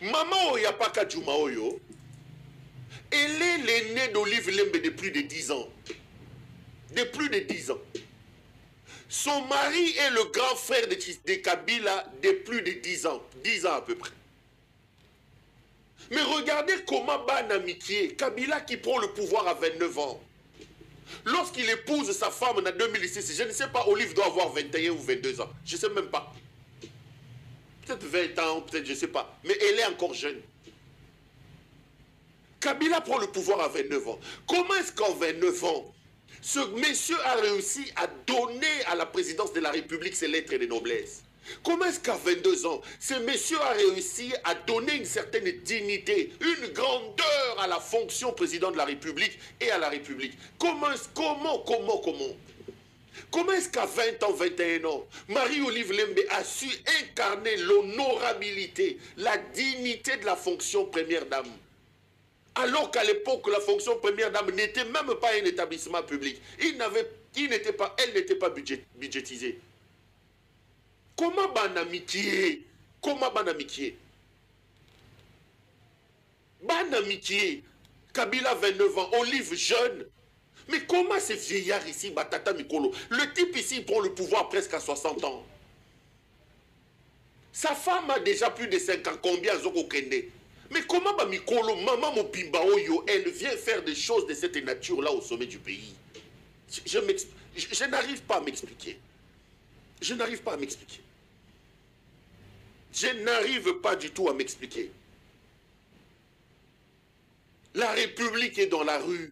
Maman Oyapaka Djouma Oyo, elle est l'aînée d'Olive Lembe de plus de 10 ans. De plus de 10 ans. Son mari est le grand frère de Kabila de plus de 10 ans. 10 ans à peu près. Mais regardez comment Banamikié, Kabila qui prend le pouvoir à 29 ans. Lorsqu'il épouse sa femme en 2006, je ne sais pas, Olive doit avoir 21 ou 22 ans. Je ne sais même pas. Peut-être 20 ans, peut-être, je ne sais pas. Mais elle est encore jeune. Kabila prend le pouvoir à 29 ans. Comment est-ce qu'en 29 ans, ce monsieur a réussi à donner à la présidence de la République ses lettres de noblesse? Comment est-ce qu'à 22 ans, ce monsieur a réussi à donner une certaine dignité, une grandeur à la fonction président de la République et à la République? Comment est-ce qu'à 20 ans, 21 ans, Marie-Olive Lembe a su incarner l'honorabilité, la dignité de la fonction première dame? Alors qu'à l'époque, la fonction première dame n'était même pas un établissement public. Elle n'était pas budgétisée. Comment Banamikié? Comment Banamikié? Banamikié, Kabila 29 ans, Olive jeune. Mais comment ces vieillards ici, Batata Mikolo? Le type ici prend le pouvoir presque à 60 ans. Sa femme a déjà plus de 5 ans. Combien Zoko Kende? Mais comment Mikolo, maman Mopimba Oyo, elle vient faire des choses de cette nature-là au sommet du pays? Je n'arrive pas à m'expliquer. Je n'arrive pas à m'expliquer. Je n'arrive pas du tout à m'expliquer. La République est dans la rue.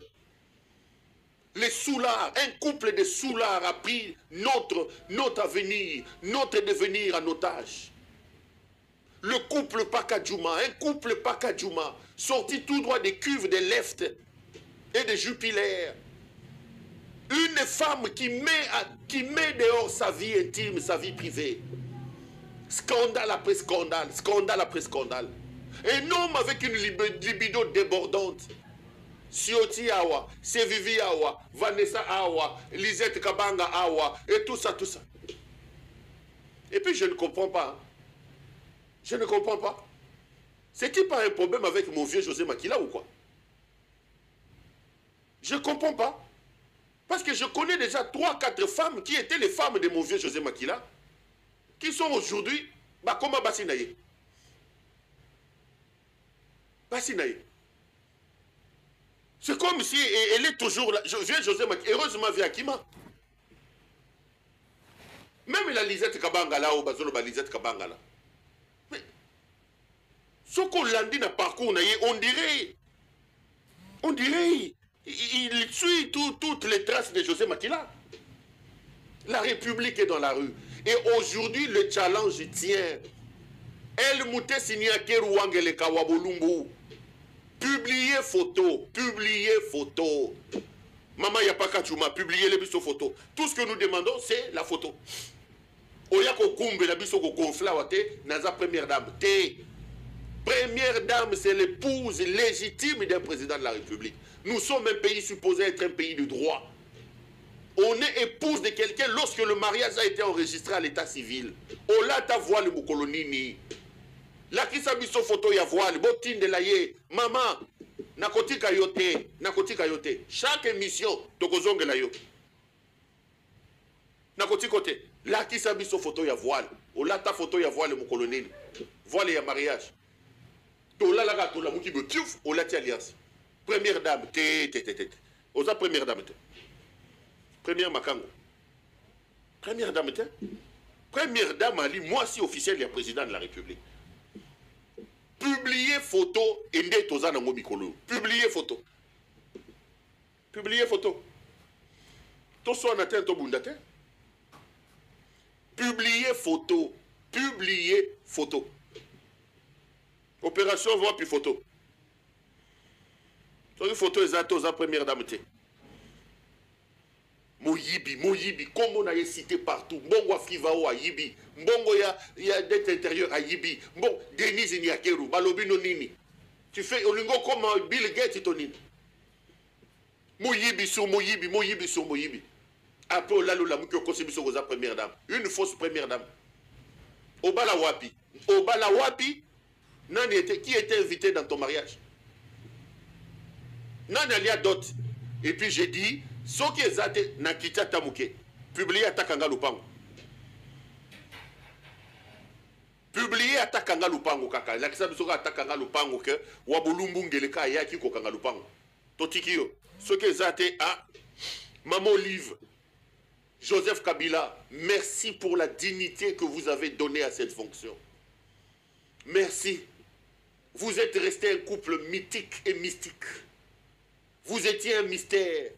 Les soulards, un couple de soulards a pris notre avenir, notre devenir en otage. Le couple Pakadjouma, un couple Pakadjouma, sorti tout droit des cuves de Left et de Jupiler. Une femme qui met dehors sa vie intime, sa vie privée. Scandale après scandale, scandale après scandale. Un homme avec une libido débordante. Sioti Awa, Sevivi Awa, Vanessa Awa, Lisette Kabanga Awa, et tout ça, tout ça. Et puis je ne comprends pas. Je ne comprends pas. C'est-il pas un problème avec mon vieux José Makila ou quoi? Je ne comprends pas. Parce que je connais déjà 3-4 femmes qui étaient les femmes de mon vieux José Makila, qui sont aujourd'hui, comment Bassinaye. Bassinaye. C'est comme si elle est toujours là. Vieux José Makila, heureusement, via Akima. Même la Lisette Kabanga là, ou Bazolo Lisette Kabanga là. Mais, ce qu'on l'a dit dans le parcours, on dirait, il suit toutes les traces de José Makila. La République est dans la rue. Et aujourd'hui, le challenge tient. El Mouté Signakeru Wangele Kawabolumbu. Publiez photo. Publiez photo. Maman Yapaka Chouma, publiez les bisous photos. Tout ce que nous demandons, c'est la photo. Oyako Kumbe, la bisou Gonfla Wate, Naza première dame. Première dame, c'est l'épouse légitime d'un président de la République. Nous sommes un pays supposé être un pays de droit. On est épouse de quelqu'un lorsque le mariage a été enregistré à l'état civil. On l'a ta voile Moukolonini. La kisa biso photo ya voile, botine de la ye. Maman, nakotika yote, nakotika yote. Chaque émission, tokozonge la yo. Nakotika yote. La kisa biso photo ya voile. On l'a ta photo ya voile Moukolonini. Voile ya mariage. Tola la gato la mouki botiouf, on l'a ti alliance. Première dame, Oza première dame. Première Makango. Première dame, Première dame Ali, moi si officiel, il y a président de la République. Publier photo, Ende Toza Nango Mikolo. Publier photo. Publier photo. To so natin to bundate. Publier photo. Publier photo. Opération voix puis photo. Une photo exacte aux première dame. Moyibi, comme on a cité partout. Mbongo Afrivao à Yibi. Mbongo ya dette intérieure à Yibi. Bon, Denise Nyakeru, Balobino Nini. Tu fais Olingo comme Bill Gates Tonini. Moyibi sur Moyibi. Après, on l'a la mouki au conseil de la première dame. Une fausse première dame. Obala Wapi. Qui était invité dans ton mariage? Nani alia dot. Et puis j'ai dit, ce qui est zate nakita tamuke, publié à Takanga Lupango. Publié à Takanga Lupango kaka. La kisa bisoka Takanga Lupango que wabulumbu ngeleka yaki ko Kanga Lupango. Totikio. Ce qui est zate à Maman Olive. Joseph Kabila, merci pour la dignité que vous avez donnée à cette fonction. Merci. Vous êtes resté un couple mythique et mystique. Vous étiez un mystère.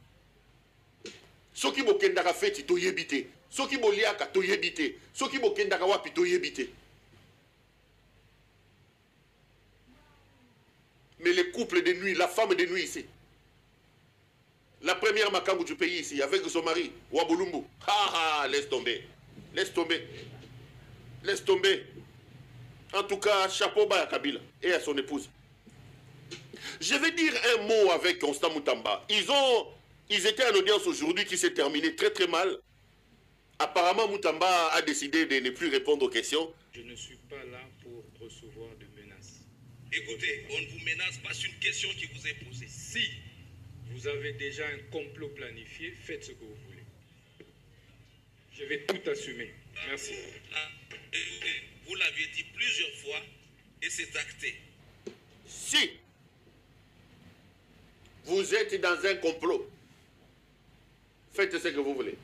Ce qui bokendaka feti to yebite. Ce qui boliaka to yebite. Ce qui bokendaka wapi to yebite. Mais le couple de nuit, la femme de nuit ici. La première Makambu du pays ici, avec son mari, Wabulumbu. Laisse tomber. Laisse tomber. Laisse tomber. En tout cas, chapeau bas à Kabila et à son épouse. Je vais dire un mot avec Constant Moutamba. Ils étaient en audience aujourd'hui qui s'est terminée très très mal. Apparemment, Moutamba a décidé de ne plus répondre aux questions. Je ne suis pas là pour recevoir de menaces. Écoutez, on ne vous menace pas sur une question qui vous est posée. Si vous avez déjà un complot planifié, faites ce que vous voulez. Je vais tout assumer. Merci. Vous l'aviez dit plusieurs fois et c'est acté. Si vous êtes dans un complot, faites ce que vous voulez.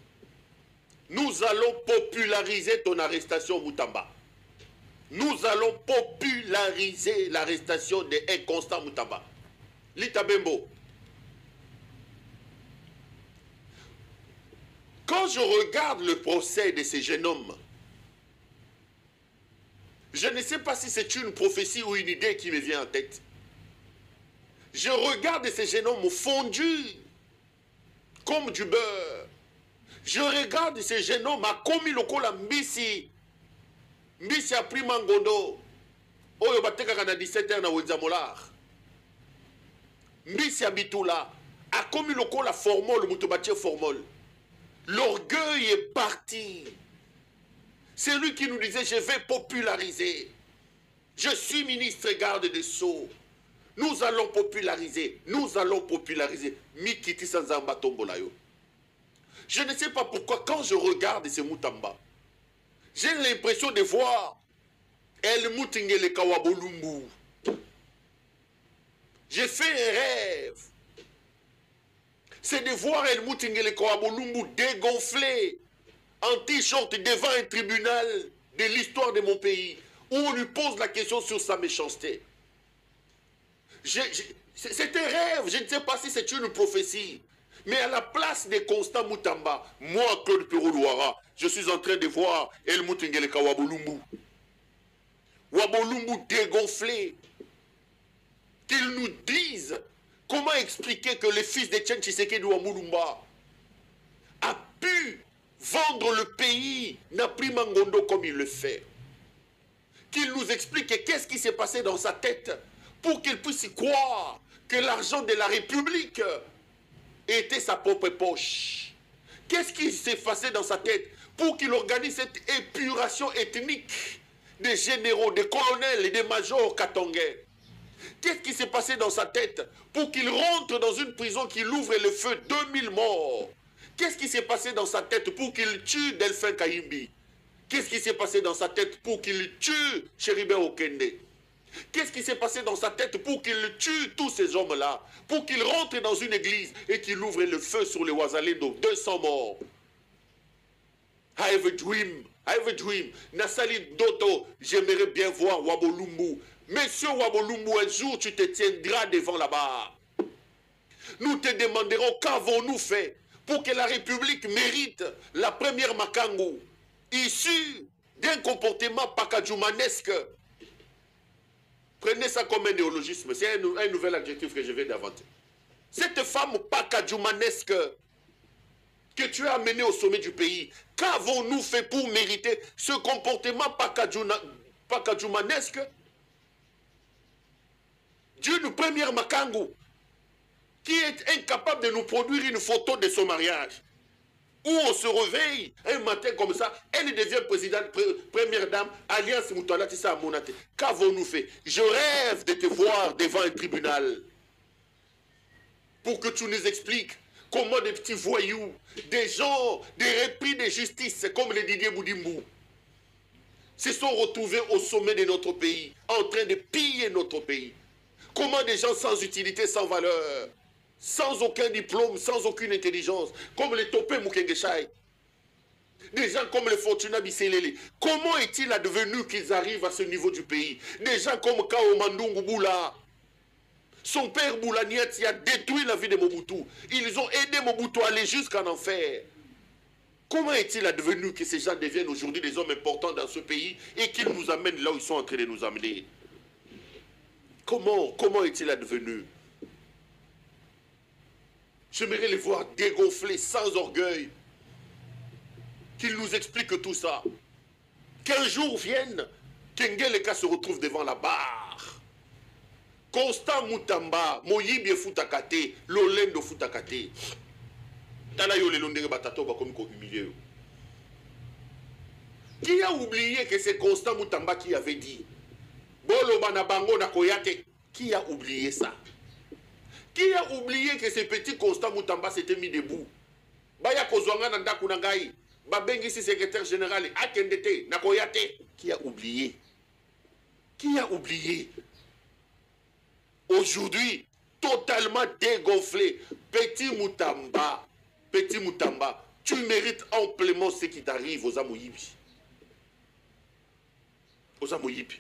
Nous allons populariser ton arrestation, Moutamba. Nous allons populariser l'arrestation de Constant Moutamba. Lita Bembo. Quand je regarde le procès de ces jeunes hommes, je ne sais pas si c'est une prophétie ou une idée qui me vient en tête. Je regarde ces jeunes hommes fondus comme du beurre. Je regarde ces jeunes hommes à commis lokola mbisi. Mbisi a pris mangondo. Oyo bateka na 17h na Wenzamolar. Mbisi a bitula. A commis lokola formol, mutobatie formol. L'orgueil est parti. C'est lui qui nous disait, je vais populariser. Je suis ministre garde des Sceaux. Nous allons populariser. Nous allons populariser. Mikiti Sanzamba Tombolayo. Je ne sais pas pourquoi, quand je regarde ces Moutamba, j'ai l'impression de voir El Moutingele Kawabolumbu. J'ai fait un rêve. C'est de voir El Moutingele Kawabolumbu dégonflé en t-shirt devant un tribunal de l'histoire de mon pays, où on lui pose la question sur sa méchanceté. C'est un rêve, je ne sais pas si c'est une prophétie. Mais à la place de Constant Moutamba, moi, Claude Perrault-Louara, je suis en train de voir El Moutingeleka Wabolumbu. Wabolumbu dégonflé. Qu'ils nous disent comment expliquer que le fils de Tchen Tshisekedi Wamulumba a pu vendre le pays, n'a pris Mangondo comme il le fait. Qu'il nous explique qu'est-ce qui s'est passé dans sa tête pour qu'il puisse y croire que l'argent de la République était sa propre poche. Qu'est-ce qui s'est passé dans sa tête pour qu'il organise cette épuration ethnique des généraux, des colonels et des majors katongais? Qu'est-ce qui s'est passé dans sa tête pour qu'il rentre dans une prison, qu'il ouvre le feu, 2000 morts? Qu'est-ce qui s'est passé dans sa tête pour qu'il tue Delphin Kayimbi? Qu'est-ce qui s'est passé dans sa tête pour qu'il tue Chéribin Okende? Qu'est-ce qui s'est passé dans sa tête pour qu'il tue tous ces hommes-là? Pour qu'il rentre dans une église et qu'il ouvre le feu sur les Ouazalendo, 200 morts. I have a dream. I have a dream. Nassali Doto, j'aimerais bien voir Wabolumbu. Monsieur Wabolumbu, un jour tu te tiendras devant la barre. Nous te demanderons qu'avons-nous fait pour que la République mérite la première Makangu, issue d'un comportement pakadjoumanesque. Prenez ça comme un néologisme, c'est un nouvel adjectif que je vais d'inventer. Cette femme pakadjoumanesque que tu as amenée au sommet du pays, qu'avons-nous fait pour mériter ce comportement pakadjoumanesque d'une première Makangu qui est incapable de nous produire une photo de son mariage? où on se réveille un matin comme ça, elle devient présidente, première dame, Alliance Moutala Tissa Monate. Qu'avons-nous fait? Je rêve de te voir devant un tribunal pour que tu nous expliques comment des petits voyous, des gens, des repris de justice comme les Didier Boudimbou, se sont retrouvés au sommet de notre pays, en train de piller notre pays. Comment des gens sans utilité, sans valeur, sans aucun diplôme, sans aucune intelligence, comme les Topé Moukengeshaï, des gens comme les Fortuna Bisselele, comment est-il advenu qu'ils arrivent à ce niveau du pays? Des gens comme Kao Mandungu Boula, son père Boulaniati a détruit la vie de Mobutu. Ils ont aidé Mobutu à aller jusqu'en enfer. Comment est-il advenu que ces gens deviennent aujourd'hui des hommes importants dans ce pays et qu'ils nous amènent là où ils sont en train de nous amener? Comment est-il advenu? J'aimerais les voir dégonflés, sans orgueil. Qu'ils nous expliquent tout ça. Qu'un jour vienne, qu'Engeleka se retrouve devant la barre. Constant Moutamba, Moyibie Futakate, Lolendo Futakate. Qui a oublié que c'est Constant Moutamba qui avait dit Boloba na bango na koyate? Qui a oublié ça? Qui a oublié que ce petit Constant Moutamba s'était mis debout? Baya kozwanga na ndaku na ngai, babengisi secrétaire général akendete na koyate. Qui a oublié? Qui a oublié? Aujourd'hui, totalement dégonflé, petit Moutamba, tu mérites amplement ce qui t'arrive aux Amoyibi. Aux Amoyibi.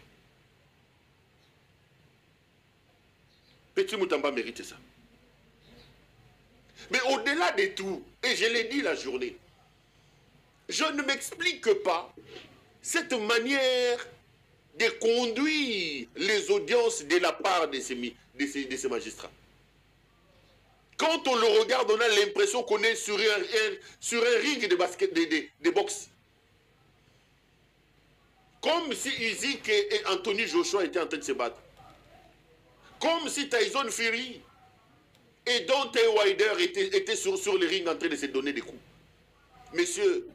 Petit Moutamba mérite ça. Mais au-delà de tout, et je l'ai dit la journée, je ne m'explique pas cette manière de conduire les audiences de la part de ces magistrats. Quand on le regarde, on a l'impression qu'on est sur un ring de basket, de boxe. Comme si Isaac et Anthony Joshua étaient en train de se battre. Comme si Tyson Fury et Dante Wilder étaient sur le ring en train de se donner des coups. Messieurs,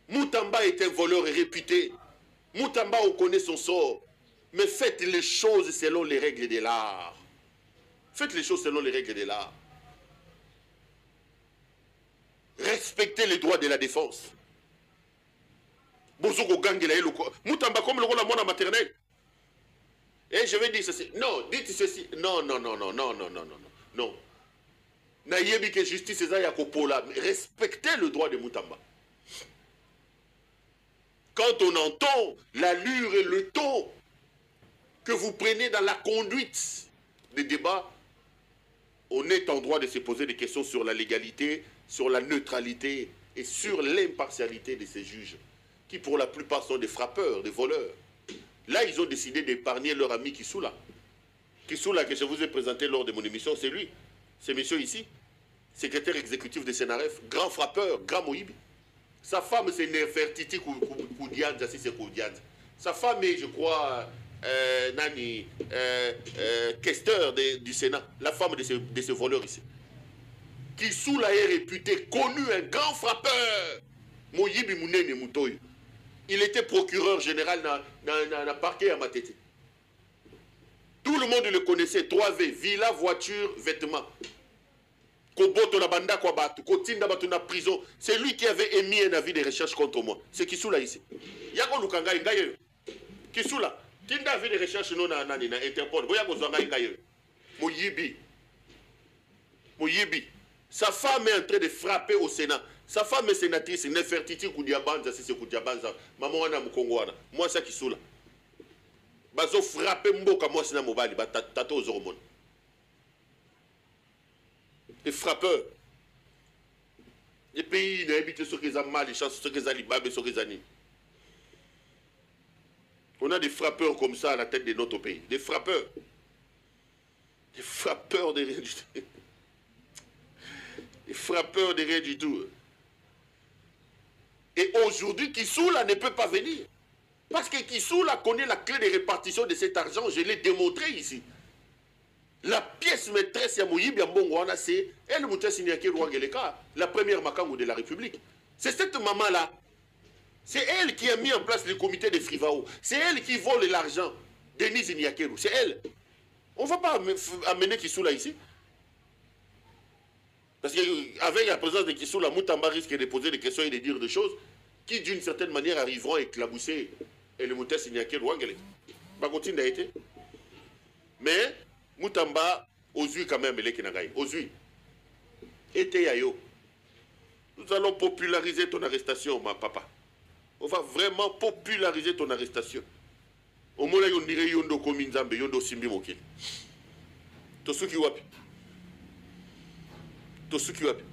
Moutamba est un voleur réputé. Moutamba, on connaît son sort. Mais faites les choses selon les règles de l'art. Faites les choses selon les règles de l'art. Respectez les droits de la défense. Moutamba comme le rôle à mon maternelle. Et je vais dire ceci. Non, dites ceci. Non. Nayebi que justice est à Kopola. Respectez le droit de Moutamba. Quand on entend l'allure et le ton que vous prenez dans la conduite des débats, on est en droit de se poser des questions sur la légalité, sur la neutralité et sur l'impartialité de ces juges, qui pour la plupart sont des frappeurs, des voleurs. Là, ils ont décidé d'épargner leur ami Kissoula. Kissoula, que je vous ai présenté lors de mon émission, c'est lui. C'est monsieur ici, secrétaire exécutif de Sénaref, grand frappeur, grand Moïbi. Sa femme, c'est Nefertiti Koudianza, si c'est Koudianza. Sa femme est, je crois, questeur du Sénat, la femme de ce voleur ici. Kissoula est réputé, connu, un grand frappeur. Moïbi Mounene Moutoy. Il était procureur général dans le parquet à Matete. Tout le monde le connaissait. 3V, villa, voiture, vêtements. Koboto la banda kwa batu, kotinda batu na prison. C'est lui qui avait émis un avis de recherche contre moi. C'est Kissoula ici. Yako lukanga ingaye. Kissoula, tinda avis de recherche non na Interpol. Boya kozanga ingaye. Moyibi. Sa femme est en train de frapper au Sénat. Sa femme est sénatrice, Nefertiti Koudiabanza, si c'est Koudiabanza. Maman wana Mukongwana. Moi, ça Kissoula. Bazo frappé mboka moi sina mobali, tato aux hormones. Les frappeurs. Les pays n'habitent sur les mal, les chances sur les alibabes, sur les anis. On a des frappeurs comme ça à la tête de notre pays. Des frappeurs. Des frappeurs de rien du tout. Des frappeurs de rien du tout. Et aujourd'hui, Kissoula ne peut pas venir. Parce que Kissoula connaît la clé de répartition de cet argent. Je l'ai démontré ici. La pièce maîtresse Yamouyib Yambongwana, c'est elle Moutessi Niaké Rouangeleka, la première Makamou de la République. C'est cette maman-là. C'est elle qui a mis en place le comité de Frivao. C'est elle qui vole l'argent. Denise Niaké, c'est elle. On ne va pas amener Kissoula ici. Parce qu'avec la présence de Kissoula, Moutamba risque de poser des questions et de dire des choses qui, d'une certaine manière, arriveront à éclabousser le Moutessi Niaké Rouangeleka. Pas continuer d'être. Mais Moutamba, Ozui quand même, il est Kenagaï. Ozui. Et Yayo. Nous allons populariser ton arrestation, ma papa. On va vraiment populariser ton arrestation. Au moins, on dirait Yondo Kominzambe, Yondo Simbi Mokil. Tosuki Wapi. Tosuki Wapi.